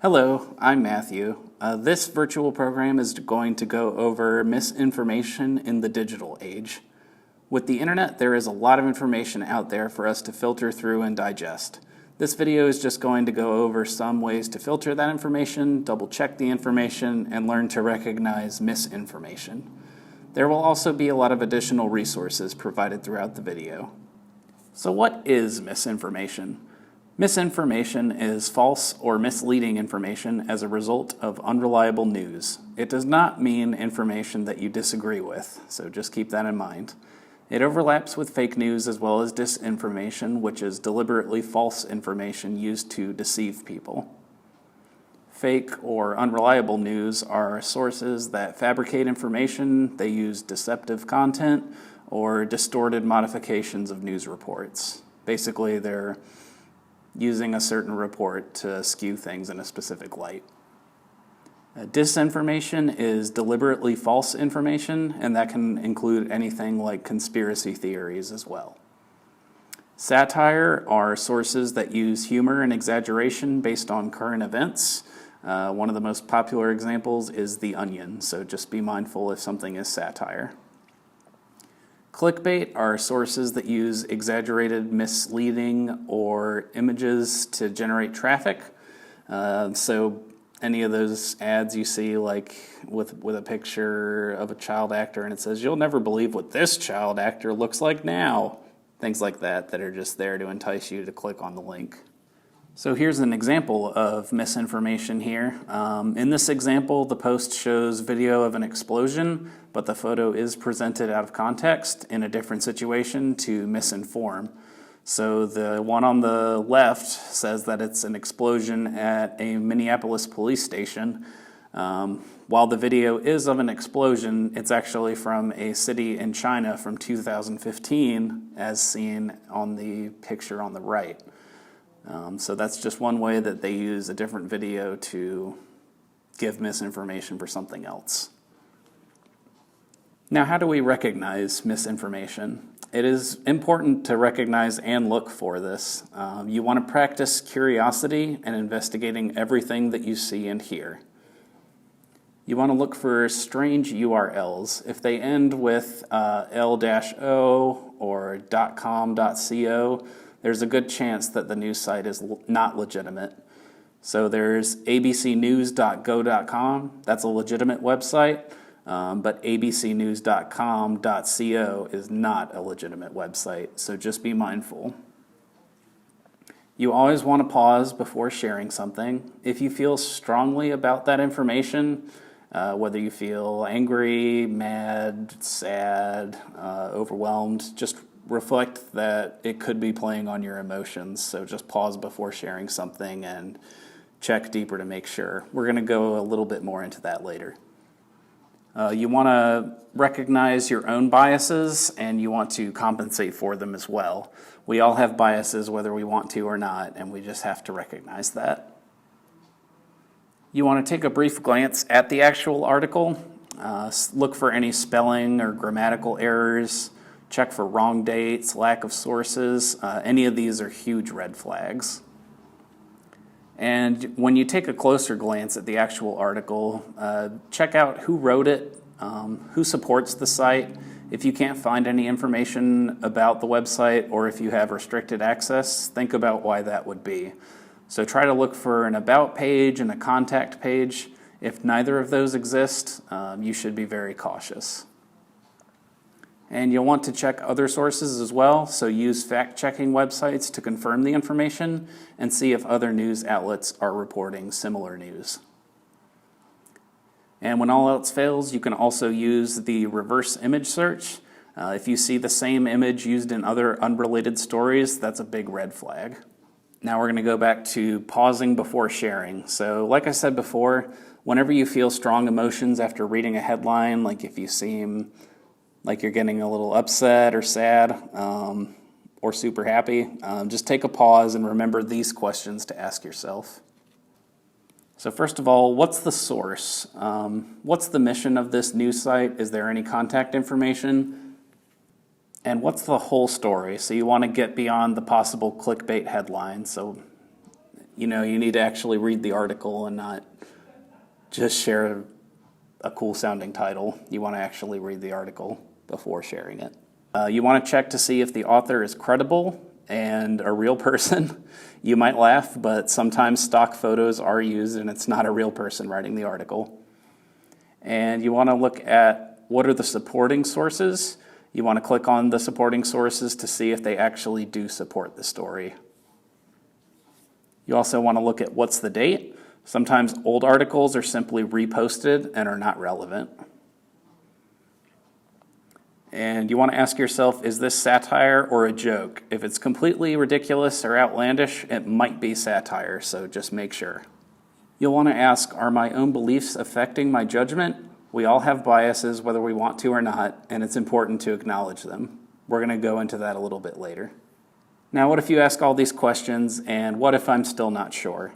Hello, I'm Matthew. This virtual program is going to go over misinformation in the digital age. With the internet, there is a lot of information out there for us to filter through and digest. This video is just going to go over some ways to filter that information, double check the information, and learn to recognize misinformation. There will also be a lot of additional resources provided throughout the video. So what is misinformation? Misinformation is false or misleading information as a result of unreliable news. It does not mean information that you disagree with, so just keep that in mind. It overlaps with fake news as well as disinformation, which is deliberately false information used to deceive people. Fake or unreliable news are sources that fabricate information, they use deceptive content, or distorted modifications of news reports. Basically, they're using a certain report to skew things in a specific light. Disinformation is deliberately false information, and that can include anything like conspiracy theories as well. Satire are sources that use humor and exaggeration based on current events. One of the most popular examples is The Onion, so just be mindful if something is satire. Clickbait are sources that use exaggerated, misleading, or images to generate traffic. So any of those ads you see, like with a picture of a child actor and it says, "You'll never believe what this child actor looks like now." Things like that are just there to entice you to click on the link. So here's an example of misinformation here. In this example, the post shows video of an explosion, but the photo is presented out of context in a different situation to misinform. So the one on the left says that it's an explosion at a Minneapolis police station. While the video is of an explosion, it's actually from a city in China from 2015, as seen on the picture on the right. So that's just one way that they use a different video to give misinformation for something else. Now, how do we recognize misinformation? It is important to recognize and look for this. You want to practice curiosity and investigating everything that you see and hear. You want to look for strange URLs. If they end with L-O or .com.co, there's a good chance that the news site is not legitimate. So there's abcnews.go.com. That's a legitimate website, but abcnews.com.co is not a legitimate website, so just be mindful. You always want to pause before sharing something. If you feel strongly about that information, whether you feel angry, mad, sad, overwhelmed, just reflect that it could be playing on your emotions, so just pause before sharing something and check deeper to make sure. We're going to go a little bit more into that later. You want to recognize your own biases, and you want to compensate for them as well. We all have biases whether we want to or not, and we just have to recognize that. You want to take a brief glance at the actual article, look for any spelling or grammatical errors, check for wrong dates, lack of sources. Any of these are huge red flags. And when you take a closer glance at the actual article, check out who wrote it, who supports the site. If you can't find any information about the website or if you have restricted access, think about why that would be. So try to look for an about page and a contact page. If neither of those exist, you should be very cautious. And you'll want to check other sources as well, so use fact-checking websites to confirm the information and see if other news outlets are reporting similar news. And when all else fails, you can also use the reverse image search. If you see the same image used in other unrelated stories, that's a big red flag. Now we're going to go back to pausing before sharing. So like I said before, whenever you feel strong emotions after reading a headline, like if you seem like you're getting a little upset or sad or super happy, just take a pause and remember these questions to ask yourself. So first of all, what's the source? What's the mission of this news site? Is there any contact information? And what's the whole story? So you want to get beyond the possible clickbait headline. So you need to actually read the article and not just share a cool sounding title. You want to actually read the article before sharing it. You want to check to see if the author is credible and a real person. You might laugh, but sometimes stock photos are used and it's not a real person writing the article. And you want to look at what are the supporting sources. You want to click on the supporting sources to see if they actually do support the story. You also want to look at what's the date. Sometimes old articles are simply reposted and are not relevant. And you want to ask yourself, is this satire or a joke? If it's completely ridiculous or outlandish, it might be satire, so just make sure. You'll want to ask, are my own beliefs affecting my judgment? We all have biases, whether we want to or not, and it's important to acknowledge them. We're going to go into that a little bit later. Now, what if you ask all these questions, and what if I'm still not sure?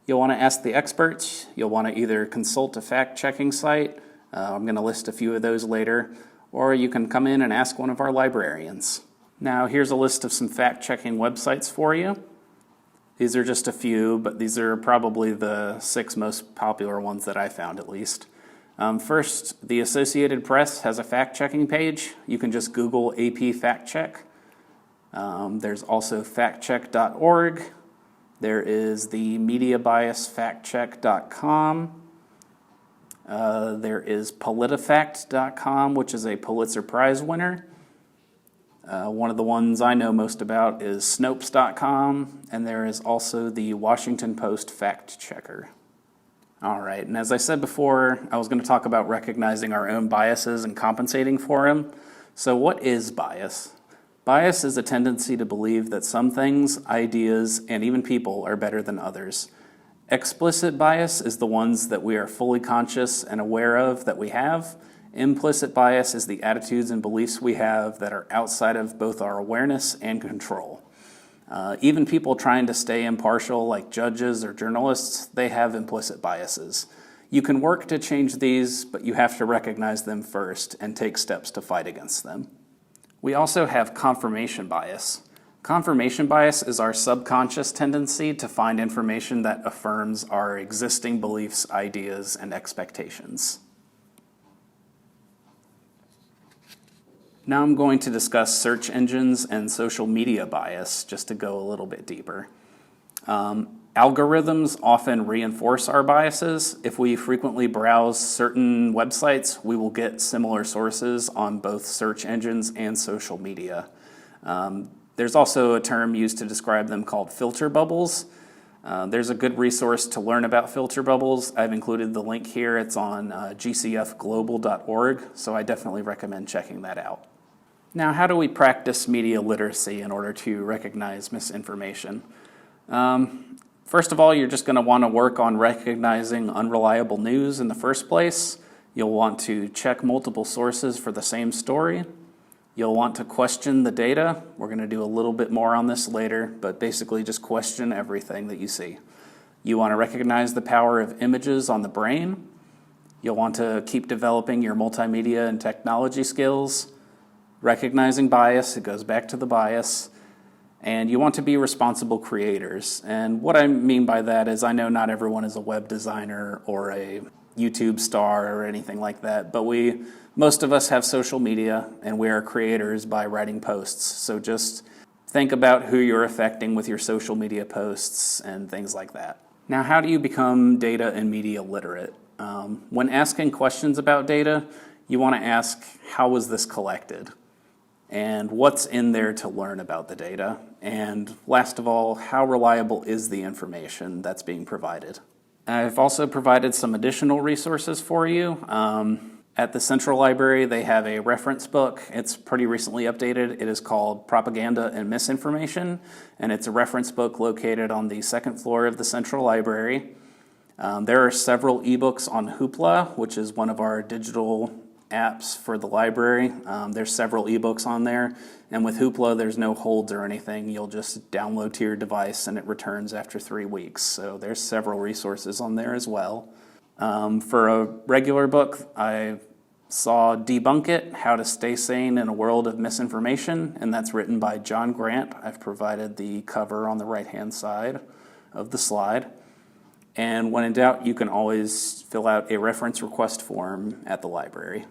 You'll want to ask the experts. You'll want to either consult a fact-checking site. I'm going to list a few of those later. Or you can come in and ask one of our librarians. Now, here's a list of some fact-checking websites for you. These are just a few, but these are probably the 6 most popular ones that I found, at least. First, the Associated Press has a fact-checking page. You can just Google AP Fact Check. There's also factcheck.org. There is the MediaBiasFactCheck.com. There is PolitiFact.com, which is a Pulitzer Prize winner. One of the ones I know most about is Snopes.com, and there is also the Washington Post Fact Checker. All right, and as I said before, I was going to talk about recognizing our own biases and compensating for them. So what is bias? Bias is a tendency to believe that some things, ideas, and even people are better than others. Explicit bias is the ones that we are fully conscious and aware of that we have. Implicit bias is the attitudes and beliefs we have that are outside of both our awareness and control. Even people trying to stay impartial, like judges or journalists, they have implicit biases. You can work to change these, but you have to recognize them first and take steps to fight against them. We also have confirmation bias. Confirmation bias is our subconscious tendency to find information that affirms our existing beliefs, ideas, and expectations. Now I'm going to discuss search engines and social media bias, just to go a little bit deeper. Algorithms often reinforce our biases. If we frequently browse certain websites, we will get similar sources on both search engines and social media. There's also a term used to describe them called filter bubbles. There's a good resource to learn about filter bubbles. I've included the link here. It's on gcfglobal.org, so I definitely recommend checking that out. Now, how do we practice media literacy in order to recognize misinformation? First of all, you're just going to want to work on recognizing unreliable news in the first place. You'll want to check multiple sources for the same story. You'll want to question the data. We're going to do a little bit more on this later, but basically just question everything that you see. You want to recognize the power of images on the brain. You'll want to keep developing your multimedia and technology skills. Recognizing bias, it goes back to the bias. And you want to be responsible creators. And what I mean by that is I know not everyone is a web designer or a YouTube star or anything like that, but most of us have social media and we are creators by writing posts. So just think about who you're affecting with your social media posts and things like that. Now, how do you become data and media literate? When asking questions about data, you want to ask, how was this collected? And what's in there to learn about the data? And last of all, how reliable is the information that's being provided? I've also provided some additional resources for you. At the Central Library, they have a reference book. It's pretty recently updated. It is called Propaganda and Misinformation, and it's a reference book located on the second floor of the Central Library. There are several ebooks on Hoopla, which is one of our digital apps for the library. There's several ebooks on there, and with Hoopla there's no holds or anything. You'll just download to your device and it returns after 3 weeks. So there's several resources on there as well. For a regular book, I saw Debunk It, How to Stay Sane in a World of Misinformation, and that's written by John Grant. I've provided the cover on the right-hand side. of the slide. And when in doubt, you can always fill out a reference request form at the library.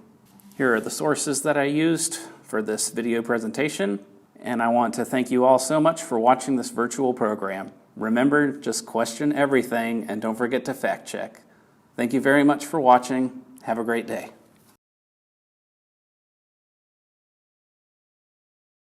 Here are the sources that I used for this video presentation, and I want to thank you all so much for watching this virtual program. Remember, just question everything and don't forget to fact check. Thank you very much for watching. Have a great day.